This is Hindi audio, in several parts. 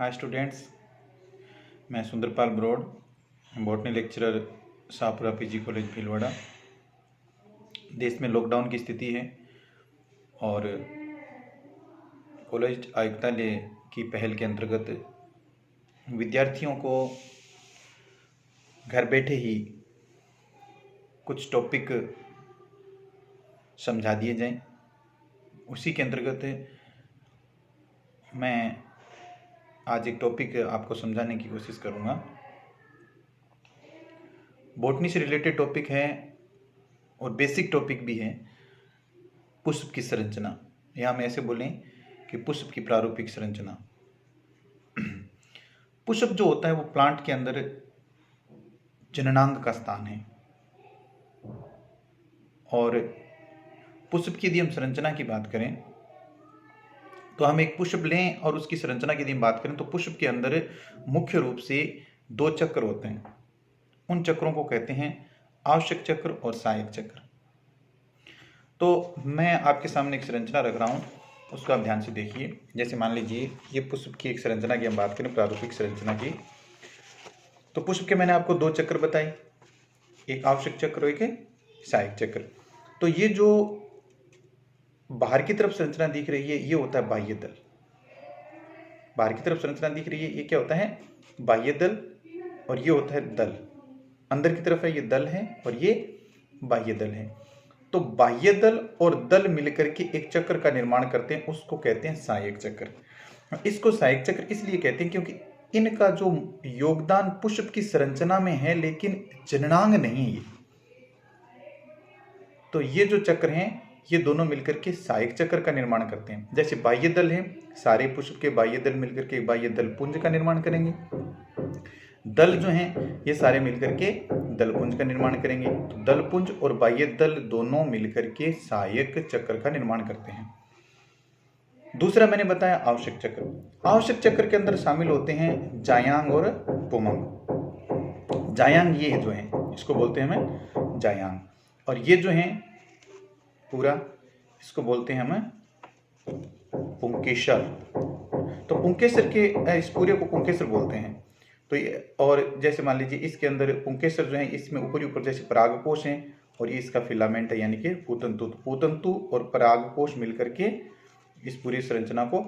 हाय स्टूडेंट्स, मैं Sundarpal Brod, botany lecturer Shahpura PG college Bhilwara. देश में लॉकडाउन की स्थिति है और कॉलेज आयुक्तालय की पहल के अंतर्गत विद्यार्थियों को घर बैठे ही कुछ टॉपिक समझा दिए जाएं। उसी के अंतर्गत मैं आज एक टॉपिक आपको समझाने की कोशिश करूंगा। बॉटनी से रिलेटेड टॉपिक है और बेसिक टॉपिक भी है। पुष्प की संरचना, या हम ऐसे बोलें कि पुष्प की प्रारूपिक संरचना। पुष्प जो होता है वो प्लांट के अंदर जननांग का स्थान है। और पुष्प की यदि हम संरचना की बात करें तो हम एक पुष्प लें और उसकी संरचना की यदि हम बात करें तो पुष्प के अंदर मुख्य रूप से 2 चक्र होते हैं। उन चक्रों को कहते हैं आवश्यक चक्र और सहायक चक्र। तो मैं आपके सामने एक संरचना रख रहा हूं, उसको आप ध्यान से देखिए। जैसे मान लीजिए ये पुष्प की एक संरचना की हम बात करें, प्रारूपिक संरचना की, तो पुष्प के मैंने आपको 2 चक्र बताए, एक आवश्यक चक्र और एक सहायक चक्र। तो ये जो बाहर की तरफ संरचना दिख रही है ये होता है बाह्य दल। बाहर की तरफ संरचना दिख रही है ये क्या होता है? बाह्य दल। और ये होता है दल। अंदर की तरफ है ये दल है और ये बाह्य दल है। तो बाह्य दल और दल मिलकर के एक चक्र का निर्माण करते हैं, उसको कहते हैं सहायक चक्र। इसको सहायक चक्र इसलिए कहते हैं क्योंकि इनका जो योगदान पुष्प की संरचना में है लेकिन जननांग नहीं है ये। तो ये जो चक्र हैं ये दोनों मिलकर के सहायक चक्र का निर्माण करते हैं। जैसे बाह्य दल है, सारे पुष्प के बाह्य दल मिलकर के बाह्य दल पुंज का निर्माण करेंगे। दल जो हैं ये सारे मिलकर के दल पुंज का निर्माण करेंगे। तो दल पुंज और बाह्य दल दोनों मिलकर के सहायक चक्र का निर्माण करते हैं। दूसरा मैंने बताया आवश्यक चक्र। आवश्यक चक्र के अंदर शामिल होते हैं जायांग और पुमंग। जायांग ये जो है इसको बोलते हैं हमें जायांग, और ये जो है पूरा इसको बोलते हैं हमें पुंकेसर। तो पुंकेसर के इस पूरे को पुंकेसर बोलते हैं। तो ये, और जैसे मान लीजिए इसके अंदर पुंकेसर जो है इसमें ऊपरी ऊपर जैसे परागकोश हैं और ये इसका फिलामेंट है यानी कि पूतंतु। पूतंतु और परागकोश मिलकर के इस पूरी संरचना को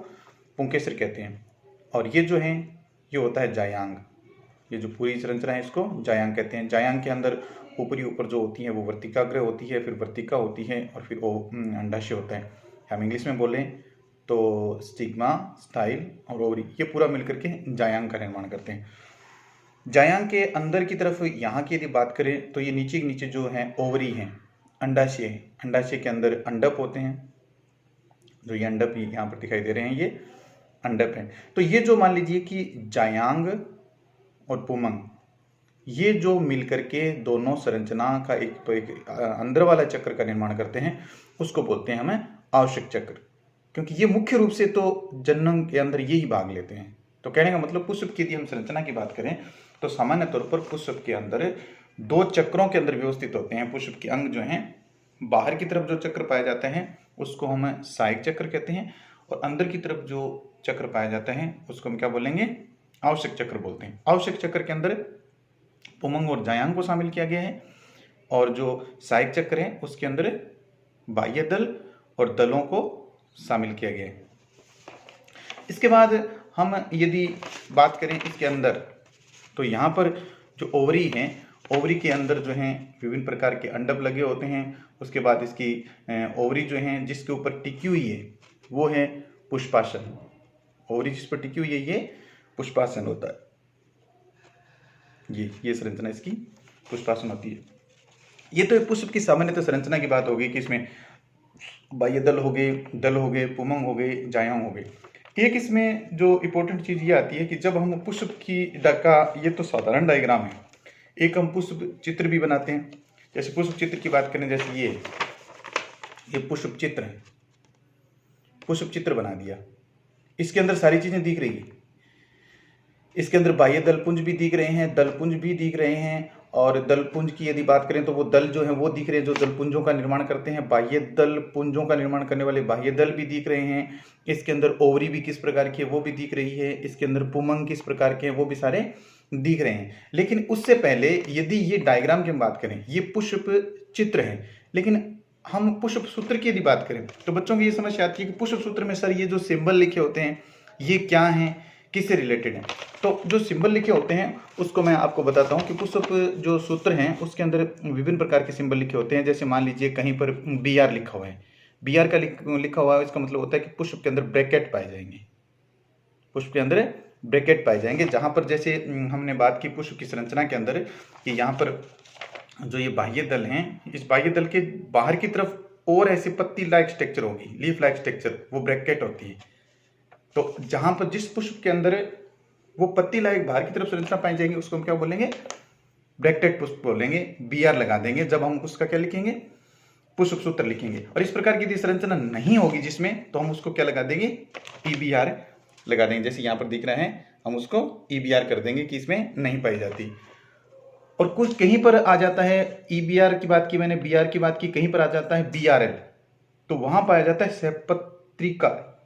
पुंकेसर कहते हैं। और ये जो है ये होता है जायांग। ये जो पूरी संरचना है इसको जायांग कहते हैं। जायांग के अंदर ऊपरी ऊपर जो होती है वो वर्तिकाग्र होती है, फिर वर्तिका होती है और फिर अंडाशय होता है। हम इंग्लिश में बोलें तो स्टिग्मा, स्टाइल और ओवरी, ये पूरा मिलकर के जायांग का निर्माण करते हैं। जायांग के अंदर की तरफ यहाँ की यदि बात करें तो ये नीचे जो है ओवरी है, अंडाशय है। अंडाशय के अंदर अंडप होते हैं, जो ये अंडप यहाँ पर दिखाई दे रहे हैं ये अंडप है। तो ये जो मान लीजिए कि जायांग और पुमंग ये जो मिलकर के दोनों संरचना का एक अंदर वाला चक्र का निर्माण करते हैं, उसको बोलते हैं हमें आवश्यक चक्र। क्योंकि ये मुख्य रूप से तो जननांग के अंदर यही भाग लेते हैं। तो कहने का मतलब पुष्प की यदि हम संरचना की बात करें तो सामान्य तौर पर पुष्प के अंदर 2 चक्रों के अंदर व्यवस्थित होते हैं। पुष्प के अंग जो हैं, बाहर की तरफ जो चक्र पाए जाते हैं उसको हम सहायक चक्र कहते हैं, और अंदर की तरफ जो चक्र पाया जाता है उसको हम क्या बोलेंगे? आवश्यक चक्र बोलते हैं। आवश्यक चक्र के अंदर पुमंग और जायांग को शामिल किया गया है, और जो सहायक चक्र है उसके अंदर बाह्य दल और दलों को शामिल किया गया है। इसके बाद हम यदि बात करें इसके अंदर तो यहाँ पर जो ओवरी हैं, ओवरी के अंदर जो हैं विभिन्न प्रकार के अंडप लगे होते हैं। उसके बाद इसकी ओवरी जो हैं जिसके ऊपर टिकी हुई है वो है पुष्पासन। ओवरी जिस पर टिकी हुई है ये पुष्पासन होता है। ये संरचना इसकी पुष्पासन होती है। ये तो पुष्प की सामान्यतः संरचना की बात होगी कि इसमें बाह्य दल हो गए, पुमंग हो गए, जायांग हो गए। एक इसमें जो इंपॉर्टेंट चीज ये आती है कि जब हम पुष्प की का, ये तो साधारण डायग्राम है, एक हम पुष्प चित्र भी बनाते हैं। जैसे पुष्प चित्र की बात करें, जैसे ये पुष्प चित्र है, पुष्प चित्र बना दिया। इसके अंदर सारी चीजें दिख रही है। इसके अंदर बाह्य दल पुंज भी दिख रहे हैं, दल पुंज भी दिख रहे हैं, और दलपुंज की यदि बात करें तो वो दल जो है वो दिख रहे हैं जो दलपुंजों का निर्माण करते हैं। बाह्य दल पुंजों का निर्माण करने वाले बाह्य दल भी दिख रहे हैं। इसके अंदर ओवरी भी किस प्रकार की है वो भी दिख रही है। इसके अंदर पुमंग किस प्रकार के हैं वो भी सारे दिख रहे हैं। लेकिन उससे पहले यदि ये डायग्राम की हम बात करें, ये पुष्प चित्र है, लेकिन हम पुष्प सूत्र की यदि बात करें तो बच्चों की ये समस्या आती है कि पुष्प सूत्र में सर ये जो सिंबल लिखे होते हैं ये क्या हैं, किससे रिलेटेड हैं। तो जो सिंबल लिखे होते हैं उसको मैं आपको बताता हूँ कि पुष्प जो सूत्र हैं उसके अंदर विभिन्न प्रकार के सिंबल लिखे होते हैं। जैसे मान लीजिए कहीं पर BR लिखा हुआ है, BR का लिखा हुआ है, इसका मतलब होता है कि पुष्प के अंदर ब्रैकेट पाए जाएंगे, पुष्प के अंदर ब्रैकेट पाए जाएंगे। जहाँ पर जैसे हमने बात की पुष्प की संरचना के अंदर कि यहाँ पर जो ये बाह्य दल हैं, इस बाह्य दल के बाहर की तरफ और ऐसे पत्ती लाइक स्ट्रक्चर होगी, लीफ लाइक स्ट्रक्चर, वो ब्रैकेट होती है। तो जहां पर जिस पुष्प के अंदर वो पत्ती लाइक बाहर की तरफ संरचना पाई जाएगी उसको हम क्या बोलेंगे, ब्रैकेटेड पुष्प बोलेंगे। BR लगा देंगे जब हम उसका क्या लिखेंगे, पुष्प सूत्र लिखेंगे। और इस प्रकार की यदि संरचना नहीं होगी जिसमें, तो हम उसको क्या लगा देंगे, EBR लगा देंगे। जैसे यहाँ पर दिख रहा है हम उसको EBR कर देंगे कि इसमें नहीं पाई जाती। और कुछ कहीं पर आ जाता है, EBR की बात की मैंने, BR की बात की, कहीं पर आ जाता है BRL, तो वहां पाया जाता है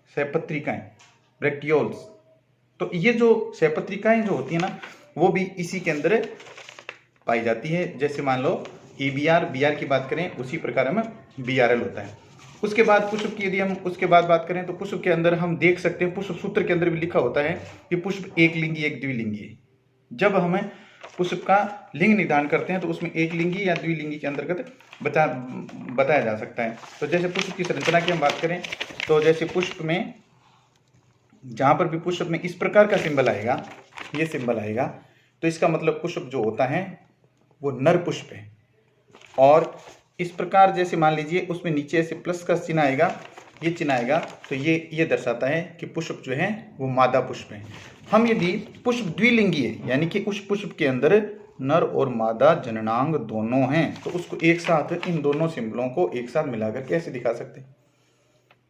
सहपत्रिकाएं, ब्रैक्टियोल्स। तो ये जो सहपत्रिकाएं जो होती है ना वो भी इसी के अंदर पाई जाती है। जैसे मान लो EBR BR की बात करें उसी प्रकार में BRL होता है। उसके बाद पुष्प की यदि हम उसके बाद बात करें तो पुष्प के अंदर हम देख सकते हैं, पुष्प सूत्र के अंदर भी लिखा होता है कि पुष्प एक लिंगी एक द्विलिंगी है। जब हमें पुष्प का लिंग निर्धारण करते हैं तो उसमें एक लिंगी या द्विलिंगी के अंतर्गत बताया जा सकता है। तो जैसे पुष्प की संरचना की हम बात करें तो जैसे पुष्प में जहां पर भी पुष्प में इस प्रकार का सिंबल आएगा, ये सिंबल आएगा, तो इसका मतलब पुष्प जो होता है वो नर पुष्प है। और इस प्रकार जैसे मान लीजिए उसमें नीचे से प्लस का चिन्ह आएगा, ये चिन्ह आएगा, तो ये दर्शाता है कि पुष्प जो है वो मादा पुष्प है। हम यदि पुष्प द्विलिंगी है यानी कि उस पुष्प के अंदर नर और मादा जननांग दोनों हैं, तो उसको एक साथ इन दोनों सिंबलों को एक साथ मिलाकर कैसे दिखा सकते हैं।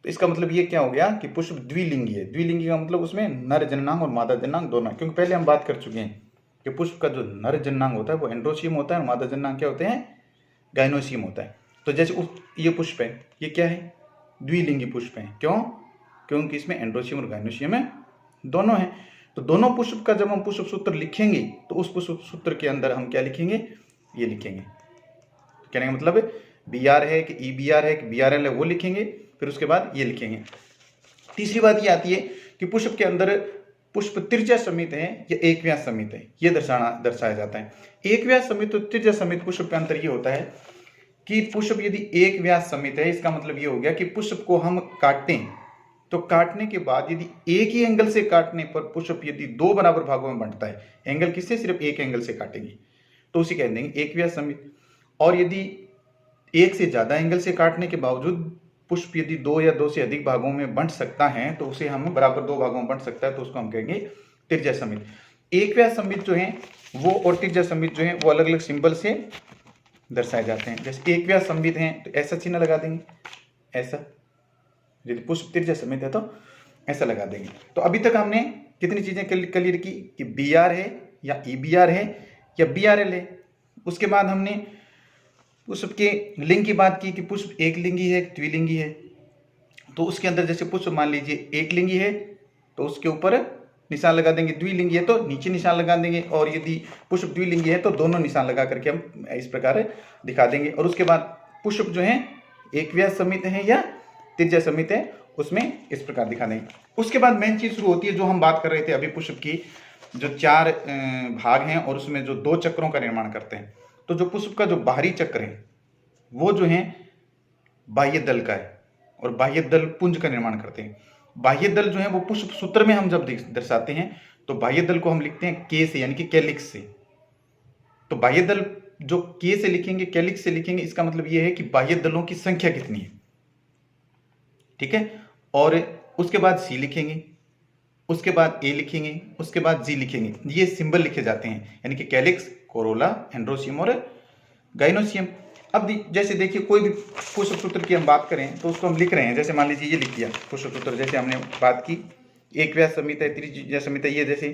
तो इसका मतलब ये क्या हो गया कि पुष्प द्विलिंगी है। द्विलिंगी का मतलब उसमें नर जननांग और मादा जननांग दोनों, क्योंकि पहले हम बात कर चुके हैं कि पुष्प का जो नर जननांग होता है वो एंड्रोसियम होता है और मादा जननांग क्या होते हैं, गाइनोसियम होता है। तो जैसे ये पुष्प है, ये क्या है, द्विलिंगी पुष्प है। क्यों, क्योंकि इसमें एंड्रोसियम और गाइनोसियम है, दोनों हैं। तो दोनों पुष्प का जब हम पुष्प सूत्र लिखेंगे तो उस पुष्प सूत्र के अंदर हम क्या लिखेंगे, ये लिखेंगे। कहने का मतलब BR है कि EBR है कि BRL है वो लिखेंगे, फिर उसके बाद ये लिखेंगे। तीसरी बात ये आती है कि पुष्प के अंदर पुष्प त्रिज्या समित है या एक व्यास समित है, ये दर्शाया जाता है। एक व्यास समित और त्रिज्या समित पुष्प का अंतर ये होता है कि पुष्प यदि एक व्यास समित है, इसका मतलब ये हो गया कि पुष्प को हम काटते हैं तो काटने के बाद यदि एक ही एंगल से काटने पर पुष्प यदि दो बराबर भागों में बंटता है, एंगल किससे, सिर्फ एक एंगल से काटेंगे तो उसे कह देंगे एक व्यास समित। और यदि एक से ज्यादा एंगल से काटने के बावजूद पुष्प यदि दो या दो से अधिक भागों में बंट सकता है, तो उसे हम बराबर दो भागों में बंट सकता है, तो उसको हम कहेंगे त्रिज्या समित। एक व्यास समित जो है वो और त्रिज्या समित जो है वो अलग अलग सिंबल से दर्शाए जाते हैं। जैसे एक व्यास समित है तो ऐसा चिन्ह लगा देंगे, ऐसा, यदि पुष्प त्रिज्या समित है तो ऐसा लगा देंगे। तो अभी तक हमने कितनी चीजें क्लियर की कि BR है या EBR है या BRL है। उसके बाद हमने पुष्प के लिंग की बात की कि पुष्प एक लिंगी है, द्विलिंगी है। तो उसके अंदर जैसे पुष्प मान लीजिए एक लिंगी है तो उसके ऊपर निशान लगा देंगे, द्विलिंगी है तो नीचे निशान लगा देंगे, और यदि पुष्प द्विलिंगी है तो दोनों निशान लगा करके हम इस प्रकार दिखा देंगे। और उसके बाद पुष्प जो है एक व्यास समित है या त्रिज्या समित है, उसमें इस प्रकार दिखा देंगे। उसके बाद मेन चीज शुरू होती है जो हम बात कर रहे थे अभी, पुष्प की जो चार भाग हैं और उसमें जो दो चक्रों का निर्माण करते हैं। तो जो पुष्प का जो बाहरी चक्र है वो जो है बाह्य दल का है और बाह्य दल पुंज का निर्माण करते हैं। बाह्य दल जो है वो पुष्प सूत्र में हम जब दर्शाते हैं तो बाह्य दल को हम लिखते हैं के से, यानी कि कैलिक्स से। तो बाह्य दल जो के से लिखेंगे, कैलिक्स से लिखेंगे, इसका मतलब ये है कि बाह्य दलों की संख्या कितनी है, ठीक है। और उसके बाद C लिखेंगे, उसके बाद A लिखेंगे, उसके बाद G लिखेंगे। ये सिंबल लिखे जाते हैं, यानी कि कैलिक्स, कोरोला, एंड्रोसियम और गाइनोसियम। अब जैसे देखिए कोई भी पुष्प सूत्र की हम बात करें तो उसको हम लिख रहे हैं, जैसे मान लीजिए ये लिख दिया पुष्प सूत्र, जैसे हमने बात की एक व्यास समित है, त्रिज्या समित है, ये जैसे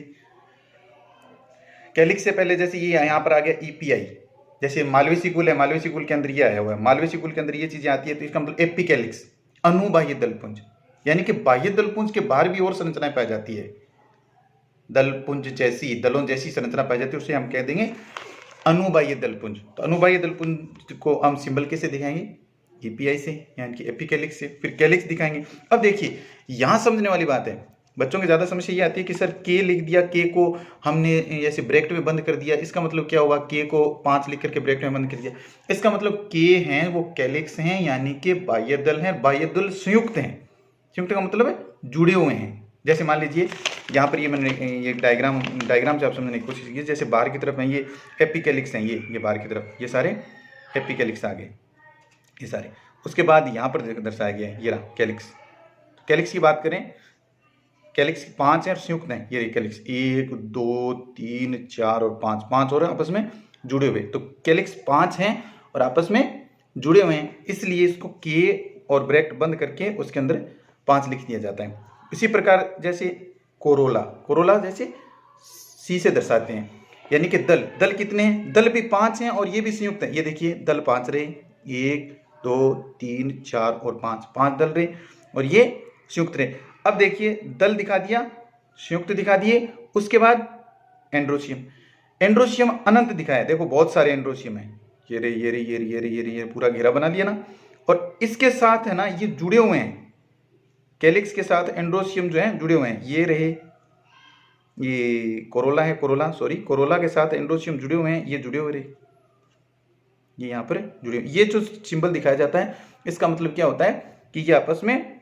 कैलिक्स से पहले जैसे ये यहाँ पर आ गया ईपीआई, जैसे मालवेसी कुल है, मालवेसी कुल के अंदर ये आया हुआ है, मालवेसी कुल के अंदर ये चीजें आती है, तो इसका मतलब एपिकैलिक्स, अनुबाह्य दलपुंज, यानी कि बाह्य दलपुंज के बाहर भी और संरचनाएं पाई जाती है, दलपुंज जैसी, दलों जैसी संरचना पाई जाती है, उसे हम कह देंगे अनुबाह्य दलपुंज। तो अनुबाह्य दलपुंज को हम सिंबल कैसे दिखाएंगे, ईपीआई से, यानी कि एपिकैलिक्स से, फिर कैलिक्स दिखाएंगे। अब देखिए यहाँ समझने वाली बात है, बच्चों की ज़्यादा समस्या ये आती है कि सर के लिख दिया, के को हमने ऐसे ब्रैकेट में बंद कर दिया, इसका मतलब क्या हुआ, के को 5 लिख करके ब्रैकेट में बंद कर दिया, इसका मतलब के हैं वो कैलिक्स हैं, यानी कि बाह्य दल हैं, बाह्य दल संयुक्त हैं। संयुक्त का मतलब है जुड़े हुए हैं। जैसे मान लीजिए यहाँ पर ये मैंने ये डायग्राम से आप समझने की कोशिश की, जैसे बाहर की तरफ है ये एपिकैलिक्स हैं, ये बाहर की तरफ ये सारे एपिकैलिक्स आ गए, ये सारे। उसके बाद यहाँ पर दर्शाया गया है ये रहा कैलिक्स। कैलिक्स की बात करें, कैलिक्स 5 हैं और संयुक्त हैं, ये कैलिक्स 1 2 3 4 और 5 और आपस में जुड़े हुए, तो कैलिक्स 5 हैं और आपस में जुड़े हुए हैं, इसलिए इसको के और ब्रैकेट बंद करके उसके अंदर 5 लिख दिया जाता है। इसी प्रकार जैसे कोरोला जैसे सी से दर्शाते हैं, यानी कि दल कितने हैं, दल भी 5 हैं और ये भी संयुक्त हैं। ये देखिए दल 5 रहे, 1 2 3 4 और 5 दल रहे और ये संयुक्त रहे। अब देखिए दल दिखा दिया, संयुक्त दिखा दिए, उसके बाद एंड्रोशियम अनंत दिखाया, देखो बहुत सारे एंड्रोशियम हैं, ये पूरा घेरा बना दिया ना, और इसके साथ है ना ये जुड़े हुए हैं, कैलिक्स के साथ एंड्रोशियम जो है जुड़े हुए हैं, ये रहे, ये कोरोला के साथ एंड्रोशियम जुड़े हुए हैं, ये जुड़े हुए रहे, ये यहाँ पर जुड़े हुए, ये जो सिंबल दिखाया जाता है इसका मतलब क्या होता है कि ये आपस में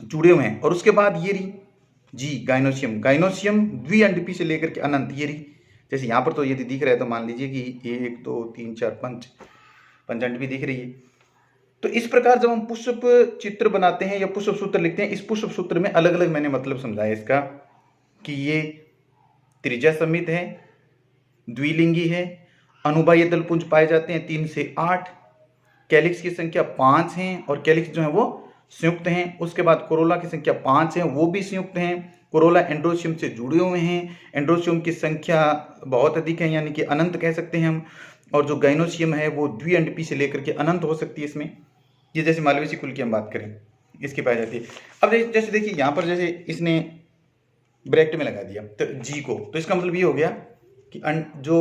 जुड़े हुए हैं। और उसके बाद ये रही जी गाइनोसियम द्विअंडपी से लेकर के अनंत, ये रही, जैसे यहाँ पर तो ये दिख रहा है, तो मान लीजिए कि 1 2 3 4 पंचअंडपी दिख रही है। तो इस प्रकार जब हम पुष्प चित्र बनाते हैं या पुष्प सूत्र लिखते हैं, इस पुष्प सूत्र में अलग अलग मैंने मतलब समझाया इसका, कि ये त्रिज्या समित है, द्विलिंगी है, अनुबाह्य दलपुंज पाए जाते हैं 3 से 8, कैलिक्स की संख्या 5 हैं और कैलिक्स जो है वो संयुक्त हैं। उसके बाद कोरोला की संख्या 5 है, वो भी संयुक्त हैं, कोरोला एंड्रोशियम से जुड़े हुए हैं, एंड्रोशियम की संख्या बहुत अधिक है, यानी कि अनंत कह सकते हैं हम, और जो गाइनोशियम है वो द्विअंडपी से लेकर के अनंत हो सकती है इसमें। ये जैसे मालवेसी कुल की हम बात करें इसकी पाई जाती है। अब जैसे देखिए यहाँ पर जैसे इसने ब्रैकेट में लगा दिया तो जी को, तो इसका मतलब ये हो गया कि जो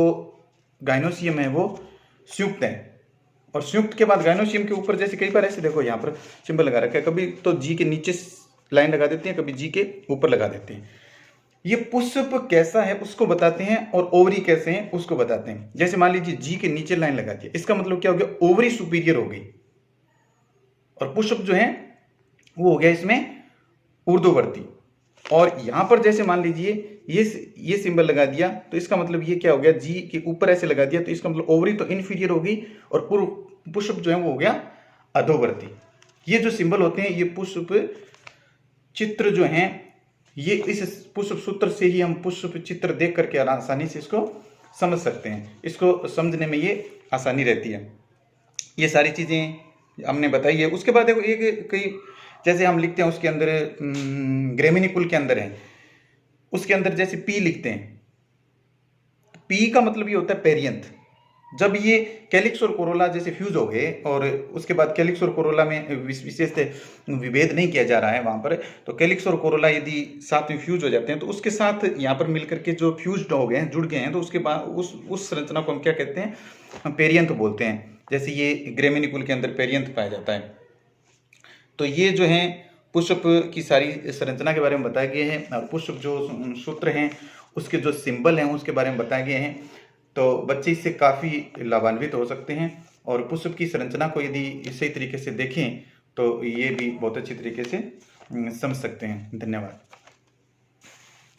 गाइनोशियम है वो संयुक्त है, और संयुक्त के बाद गाइनोशियम के ऊपर जैसे कई बार ऐसे देखो यहाँ पर सिंबल लगा रखा है, कभी तो जी के नीचे लाइन लगा देते हैं, कभी जी के ऊपर लगा देते हैं। ये पुष्प कैसा है उसको बताते हैं और ओवरी कैसे हैं उसको बताते हैं। जैसे मान लीजिए जी के नीचे लाइन लगा दिया, इसका मतलब क्या हो गया, ओवरी सुपीरियर हो गई, और पुष्प जो है वो हो गया इसमें ऊर्ध्ववर्ती। और यहां पर जैसे मान लीजिए ये सिंबल लगा दिया, तो इसका मतलब ये क्या हो गया, जी के ऊपर ऐसे लगा दिया, तो इसका मतलब ओवरी तो इन्फीरियर होगी और पुष्प जो है वो हो गया अधोवर्ती। ये जो सिंबल होते हैं ये पुष्प चित्र जो हैं, ये इस पुष्प सूत्र से ही हम पुष्प चित्र देख करके आसानी से इसको समझ सकते हैं, इसको समझने में ये आसानी रहती है। ये सारी चीजें हमने बताई है। उसके बाद देखो एक कई जैसे हम लिखते हैं उसके अंदर ग्रेमिनी कुल के अंदर है, उसके अंदर जैसे पी लिखते हैं, पी का मतलब ये होता है पेरियंथ। जब ये कैलिक्स और कोरोला जैसे फ्यूज हो गए और उसके बाद कैलिक्स और कोरोला में विशेष विभेद नहीं किया जा रहा है वहां पर, तो कैलिक्स और कोरोला यदि साथ में फ्यूज हो जाते हैं तो उसके साथ यहाँ पर मिलकर के जो फ्यूज हो गए हैं, जुड़ गए हैं, तो उसके बाद उस संरचना को हम क्या कहते हैं, हम पेरियंथ बोलते हैं। जैसे ये ग्रेमिनी कुल के अंदर पेरियंथ पाया जाता है। तो ये जो है पुष्प की सारी संरचना के बारे में बताए गए हैं, और पुष्प जो सूत्र हैं उसके जो सिंबल हैं उसके बारे में बताए गए हैं। तो बच्चे इससे काफ़ी लाभान्वित हो सकते हैं, और पुष्प की संरचना को यदि सही तरीके से देखें तो ये भी बहुत अच्छी तरीके से समझ सकते हैं। धन्यवाद।